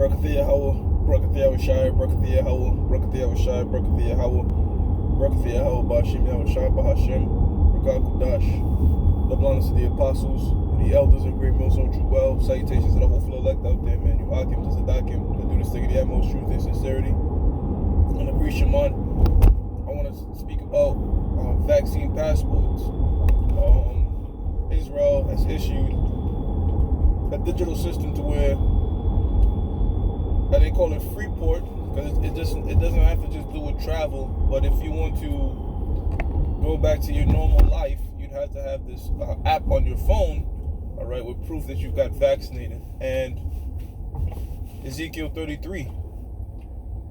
Brakathia Howell, Brakathia Shai, Brakathia Howell, Brakathia Shai, Brakathia Howell, Brakathia Howell, Bashim Yahushai, Bahashim, Rakal Kudash. Double honors to the apostles, and the elders of Great Millstone True Well. Salutations to the hopeful elect out there, man. You Akim to Zadakim, to do this thing of the utmost truth and sincerity. And the Priest Shaman, I want to speak about vaccine passports. Israel has issued a digital system to where they call it Freeport, because it doesn't have to just do with travel, but if you want to go back to your normal life, you'd have to have this app on your phone, all right, with proof that you've got vaccinated. And Ezekiel 33,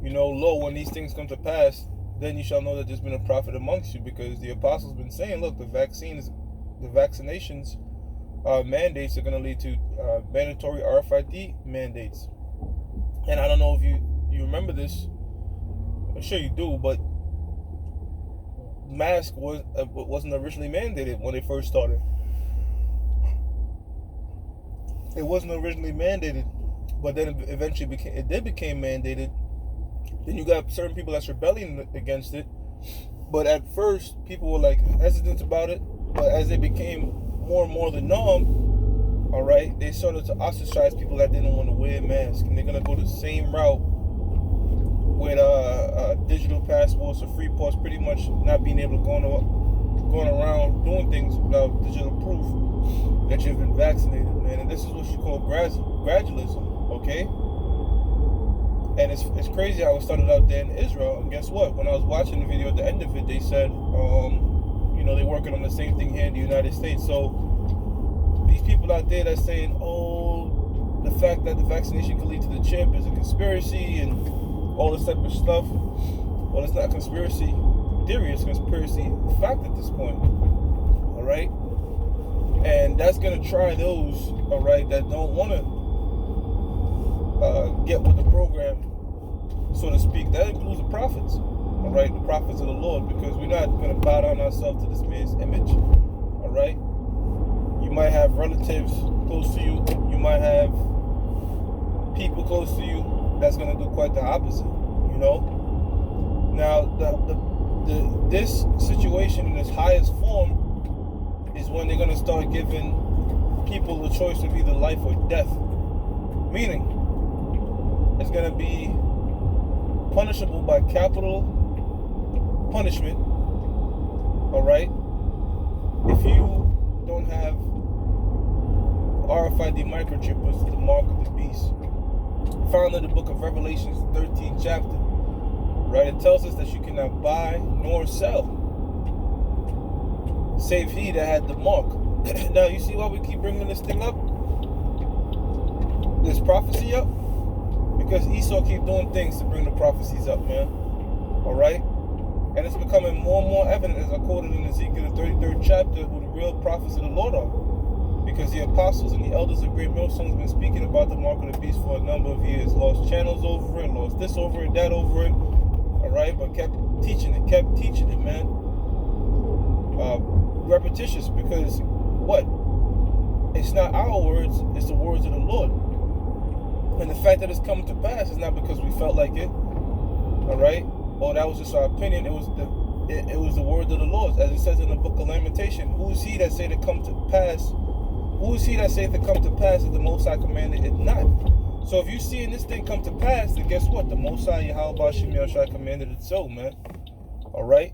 lo, when these things come to pass, then you shall know that there's been a prophet amongst you, because the apostles been saying, look, the vaccinations mandates are going to lead to mandatory RFID mandates. And I don't know if you remember this. I'm sure you do, but mask wasn't originally mandated when they first started. It wasn't originally mandated, but then eventually became mandated. Then you got certain people that's rebelling against it. But at first, people were like hesitant about it. But as it became more and more the norm, all right, they started to ostracize people that didn't want to wear masks, and they're gonna go the same route with digital passports or free ports, pretty much not being able to going around doing things without digital proof that you've been vaccinated, man. And this is what you call gradualism, okay? And it's crazy how it started out there in Israel. And guess what? When I was watching the video at the end of it, they said, they're working on the same thing here in the United States. So these people out there that's saying, the fact that the vaccination could lead to the chip is a conspiracy and all this type of stuff. Well, it's not a conspiracy theory, it's a conspiracy fact at this point. All right? And that's going to try those, all right, that don't want to get with the program, so to speak. That includes the prophets, all right, the prophets of the Lord, because we're not going to bow down ourselves to this man's image, all right? You might have relatives close to you. You might have people close to you that's going to do quite the opposite, Now, this situation in its highest form is when they're going to start giving people the choice of either life or death. Meaning, it's going to be punishable by capital punishment, all right, if you don't have RFID microchip, which is the mark of the beast, found in the book of Revelations 13th chapter, right? It tells us that you cannot buy nor sell save he that had the mark. Now you see why we keep bringing this thing up, this prophecy up, because Esau keep doing things to bring the prophecies up, man. All right. And it's becoming more and more evident, as I quoted in Ezekiel the 33rd chapter, who the real prophets of the Lord are. Because the apostles and the elders of Great Millstone have been speaking about the mark of the beast for a number of years. Lost channels over it, lost this over it, that over it. All right, but kept teaching it, man. Repetitious, because what? It's not our words, it's the words of the Lord. And the fact that it's coming to pass is not because we felt like it. All right? Or that was just our opinion. It was the word of the Lord, as it says in the book of Lamentation. Who is he that say to come to pass? Who is he that saith to come to pass if the Most High commanded it not? So if you seeing this thing come to pass, then guess what? The Most High Yahweh Bashim Yahushai commanded it so, man. All right?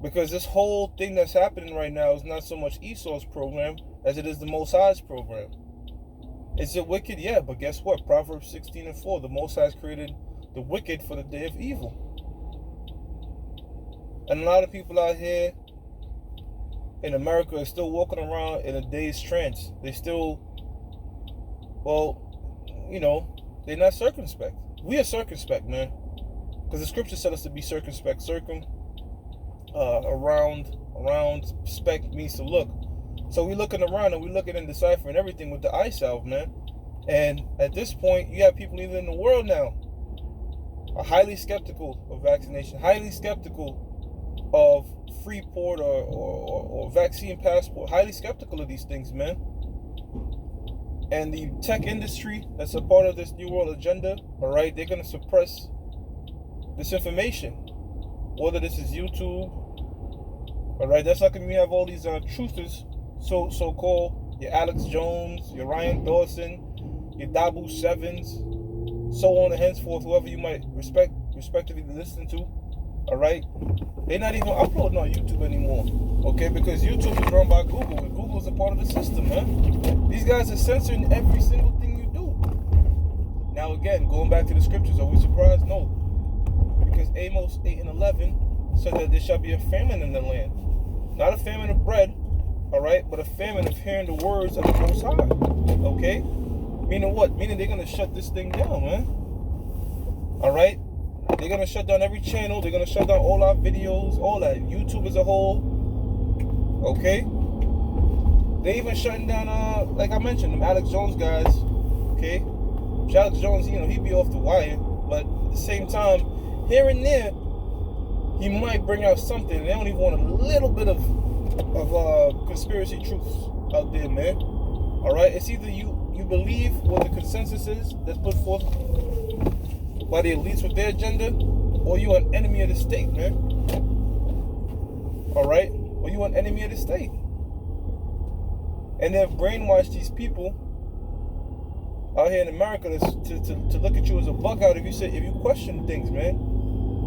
Because this whole thing that's happening right now is not so much Esau's program as it is the Most High's program. Is it wicked? Yeah, but guess what? Proverbs 16:4, the Most High has created the wicked for the day of evil. And a lot of people out here in America are still walking around in a day's trance. They still, they're not circumspect. We are circumspect, man. Because the scripture said us to be circumspect. Around, spec means to look. So we're looking around and we're looking and deciphering everything with the eye salve, man. And at this point, you have people even in the world now are highly skeptical of vaccination, highly skeptical of free port or vaccine passport, highly skeptical of these things, man. and the tech industry that's a part of this New World agenda, all right, they're going to suppress this information. Whether this is YouTube, all right, that's not going to have all these truthers, so-called, your Alex Jones, your Ryan Dawson, your Dabu Sevens, so on and henceforth, whoever you might respectively listen to, all right, they're not even uploading on YouTube anymore, okay, because YouTube is run by Google, and Google is a part of the system, man. These guys are censoring every single thing you do. Now again, going back to the scriptures, are we surprised? No, because Amos 8:11 said that there shall be a famine in the land, not a famine of bread, all right, but a famine of hearing the words of the Most High, okay? Meaning what? Meaning they're going to shut this thing down, man. All right? They're going to shut down every channel. They're going to shut down all our videos, all that. YouTube as a whole. Okay? They even shutting down, like I mentioned, them Alex Jones guys. Okay? Alex Jones, he'd be off the wire. But at the same time, here and there, he might bring out something. They don't even want a little bit of conspiracy truths out there, man. All right? It's either you believe what the consensus is that's put forth by the elites with their agenda, or you an enemy of the state, man. All right? Or you an enemy of the state. And they've brainwashed these people out here in America to look at you as a bug out if you question things, man.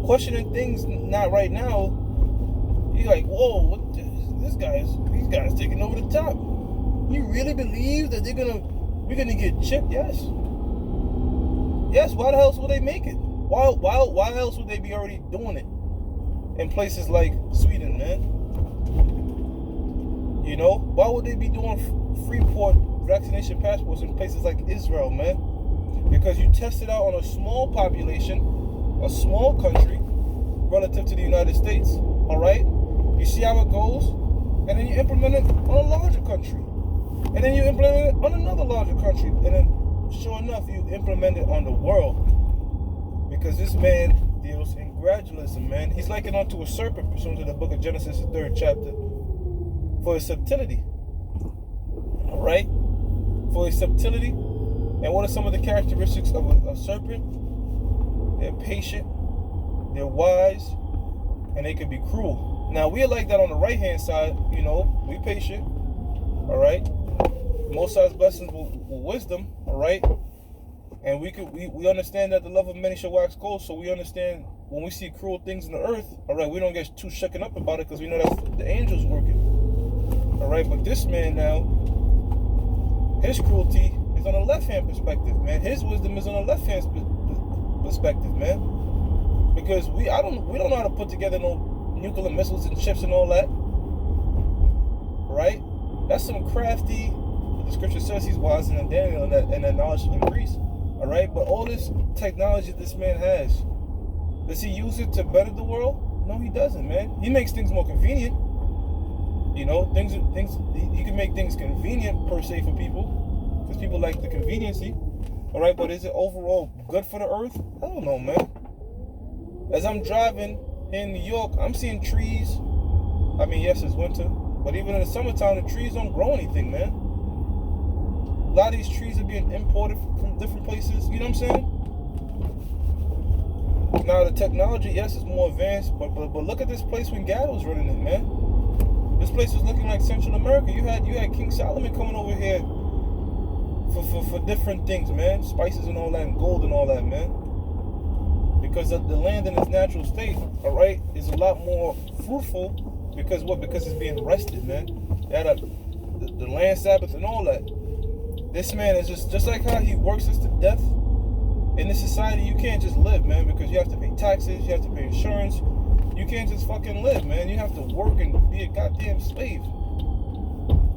Questioning things not right now, you're like, whoa, these guys taking over the top. You really believe that we're gonna get chipped? Yes. Yes, why the hell would they make it? Why else would they be already doing it in places like Sweden, man? Why would they be doing Freeport vaccination passports in places like Israel, man? Because you test it out on a small population, a small country, relative to the United States, all right? You see how it goes, and then you implement it on a larger country. And then you implement it on another larger country. And then, sure enough, you implement it on the world. Because this man deals in gradualism, man. He's likened unto a serpent, pursuant to the book of Genesis, the 3rd chapter, for his subtlety. All right? For his subtlety. And what are some of the characteristics of a serpent? They're patient, they're wise, and they can be cruel. Now, we're like that on the right-hand side. We patient. All right? Most High's blessings with wisdom, all right? And we understand that the love of many shall wax cold, so we understand when we see cruel things in the earth, all right, we don't get too shooken up about it because we know that's the angels working, all right? But this man now, his cruelty is on the left-hand perspective, man. His wisdom is on the left-hand perspective, man. Because we don't know how to put together no nuclear missiles and ships and all that, right? That's some crafty. The scripture says he's wise in Daniel and that knowledge shall increase. All right, but all this technology this man has, does he use it to better the world? No, he doesn't, man. He makes things more convenient. Things. You can make things convenient per se for people, because people like the conveniency. All right, but is it overall good for the earth? I don't know, man. As I'm driving here in New York, I'm seeing trees. I mean, yes, it's winter, but even in the summertime, the trees don't grow anything, man. A lot of these trees are being imported from different places. You know what I'm saying? Now the technology, yes, is more advanced, but look at this place when God was running it, man. This place was looking like Central America. You had King Solomon coming over here for different things, man, spices and all that, and gold and all that, man. Because the land in its natural state, all right, is a lot more fruitful. Because what? Because it's being rested, man. They had the land Sabbath and all that. This man is just like how he works us to death. In this society, you can't just live, man, because you have to pay taxes, you have to pay insurance. You can't just fucking live, man. You have to work and be a goddamn slave.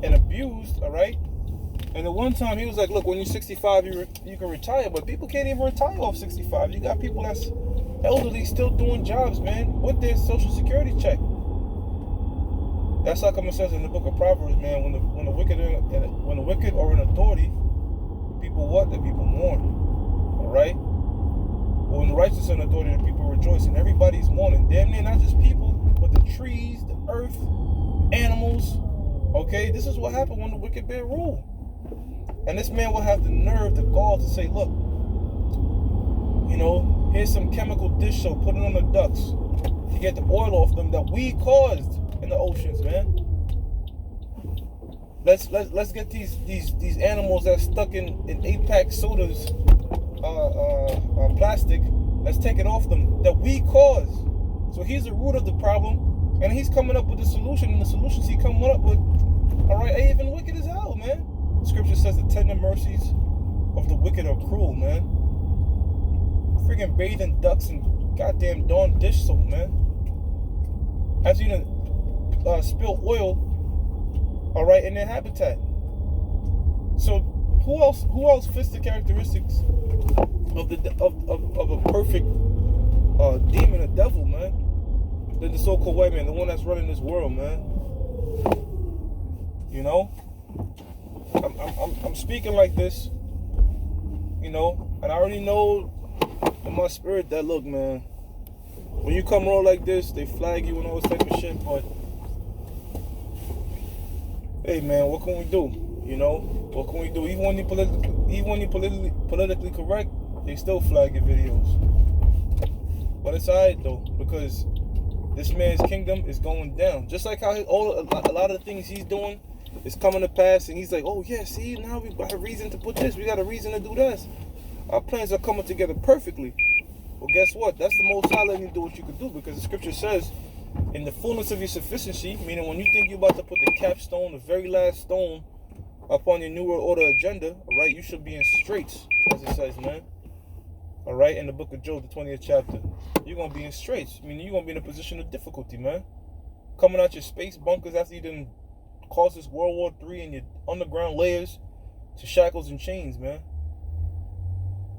And abused, all right? And at one time, he was like, look, when you're 65, you can retire. But people can't even retire off 65. You got people that's elderly still doing jobs, man, with their social security check. That's how come it says in the book of Proverbs, man, when the wicked are in authority, people what? The people mourn. All right? Well, when the righteous are in authority, the people rejoice, and everybody's mourning. Damn near not just people, but the trees, the earth, animals. Okay? This is what happened when the wicked bear rule. And this man will have the nerve, the gall to say, look, here's some chemical dish soap, put it on the ducks to get the oil off them that we caused in the oceans, man. Let's get these animals that's stuck in 8-pack sodas, plastic. Let's take it off them that we caused. So he's the root of the problem, and he's coming up with a solution. And the solutions he coming up with, all right, ain't even wicked as hell, man. Scripture says the tender mercies of the wicked are cruel, man. Freaking bathing ducks in goddamn Dawn dish soap, man. As you spill oil, all right, in their habitat. So who else fits the characteristics of a perfect demon, a devil, man, than the so-called white man, the one that's running this world, man? I'm speaking like this, and I already know in my spirit that, look, man, when you come roll like this, they flag you and all this type of shit. But hey, man, what can we do? What can we do? Even when you politically correct, they still flag your videos. But it's alright though, because this man's kingdom is going down. Just like how a lot of the things he's doing is coming to pass, and he's like, oh yeah, see, now we got a reason to put this, we got a reason to do this. Our plans are coming together perfectly. Well, guess what? That's the most high letting you do what you could do, because the scripture says, in the fullness of your sufficiency, meaning when you think you're about to put the capstone, the very last stone upon your New World Order agenda, all right, you should be in straits, as it says, man. All right, in the book of Job, the 20th chapter. You're going to be in straits, meaning you're going to be in a position of difficulty, man. Coming out your space bunkers after you done caused this World War III and your underground layers to shackles and chains, man.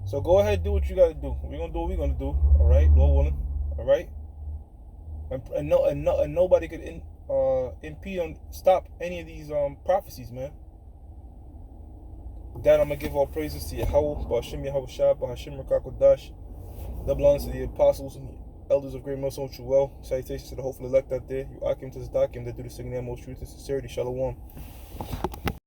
So go ahead, do what you got to do. We're going to do what we're going to do, all right, Lord willing, all right? And nobody could impede stop any of these prophecies, man. With that, I'm going to give all praises to Yahweh, Ba'ashim Yahweh Shah, Ba'ashim Rakakodash. Double honors to the apostles and the elders of Great Millstone True Well. Salutations to the hopeful elect out there. You Akim to the Dakim that do the singing their most truth and sincerity. Shalom.